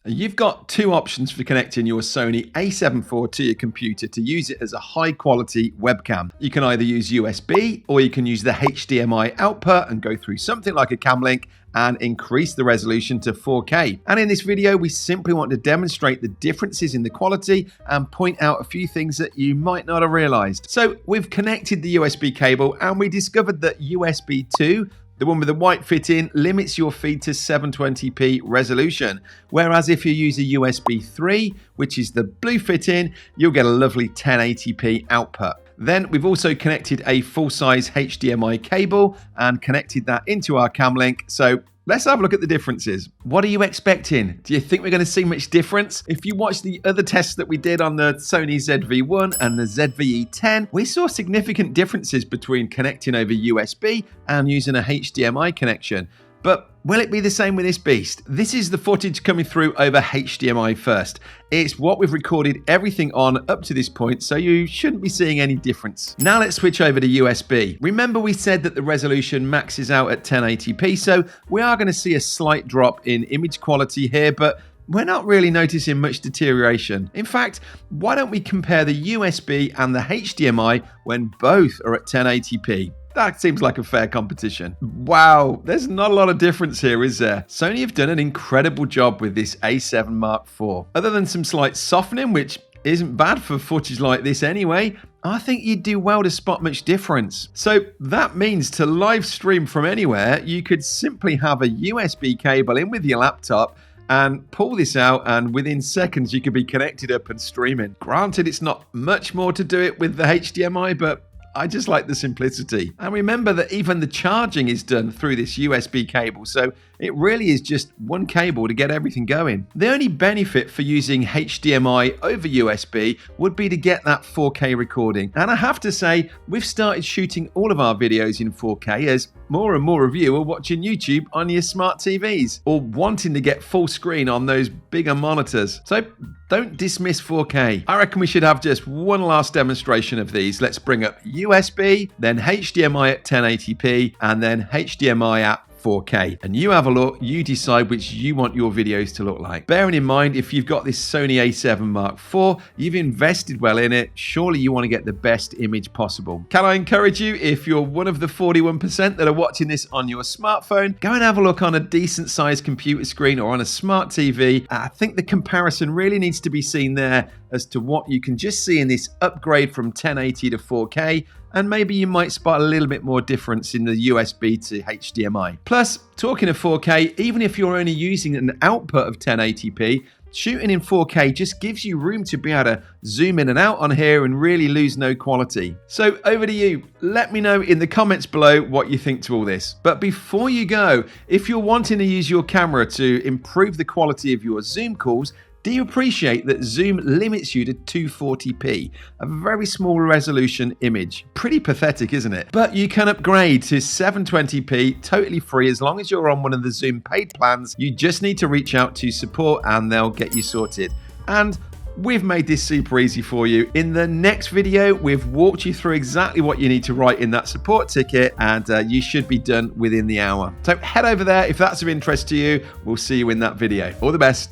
You've got two options for connecting your Sony a7IV to your computer to use it as a high quality webcam. You can either use USB or you can use the HDMI output and go through something like a camlink and increase the resolution to 4K. And in this video, we simply want to demonstrate the differences in the quality and point out a few things that you might not have realized. So we've connected the USB cable and we discovered that USB 2, the one with the white fit-in, limits your feed to 720p resolution. Whereas if you use a USB 3, which is the blue fit-in, you'll get a lovely 1080p output. Then we've also connected a full-size HDMI cable and connected that into our camlink. So let's have a look at the differences. What are you expecting? Do you think we're going to see much difference? If you watch the other tests that we did on the Sony a7IV and the ZV-E10, we saw significant differences between connecting over USB and using a HDMI connection. But will it be the same with this beast? This is the footage coming through over HDMI first. It's what we've recorded everything on up to this point, so you shouldn't be seeing any difference. Now let's switch over to USB. Remember we said that the resolution maxes out at 1080p, so we are going to see a slight drop in image quality here, but we're not really noticing much deterioration. In fact, why don't we compare the USB and the HDMI when both are at 1080p? That seems like a fair competition. Wow, there's not a lot of difference here, is there? Sony have done an incredible job with this A7 Mark IV. Other than some slight softening, which isn't bad for footage like this anyway, I think you'd do well to spot much difference. So that means to live stream from anywhere, you could simply have a USB cable in with your laptop and pull this out, and within seconds you could be connected up and streaming. Granted, it's not much more to do it with the HDMI, but I just like the simplicity. And remember that even the charging is done through this USB cable, so it really is just one cable to get everything going. The only benefit for using HDMI over USB would be to get that 4K recording. And I have to say, we've started shooting all of our videos in 4K as more and more of you are watching YouTube on your smart TVs or wanting to get full screen on those bigger monitors. So don't dismiss 4K. I reckon we should have just one last demonstration of these. Let's bring up USB, then HDMI at 1080p, and then HDMI at 4K. And you have a look, you decide which you want your videos to look like. Bearing in mind, if you've got this Sony a7 Mark IV, you've invested well in it, surely you want to get the best image possible. Can I encourage you, if you're one of the 41% that are watching this on your smartphone, go and have a look on a decent sized computer screen or on a smart TV. I think the comparison really needs to be seen there as to what you can just see in this upgrade from 1080 to 4K. And maybe you might spot a little bit more difference in the USB to HDMI. Plus, talking of 4K, even if you're only using an output of 1080p, shooting in 4K just gives you room to be able to zoom in and out on here and really lose no quality. So over to you. Let me know in the comments below what you think to all this. But before you go, if you're wanting to use your camera to improve the quality of your Zoom calls, do you appreciate that Zoom limits you to 240p, a very small resolution image? Pretty pathetic, isn't it? But you can upgrade to 720p totally free as long as you're on one of the Zoom paid plans. You just need to reach out to support and they'll get you sorted. And we've made this super easy for you. In the next video, we've walked you through exactly what you need to write in that support ticket, and you should be done within the hour. So head over there if that's of interest to you. We'll see you in that video. All the best.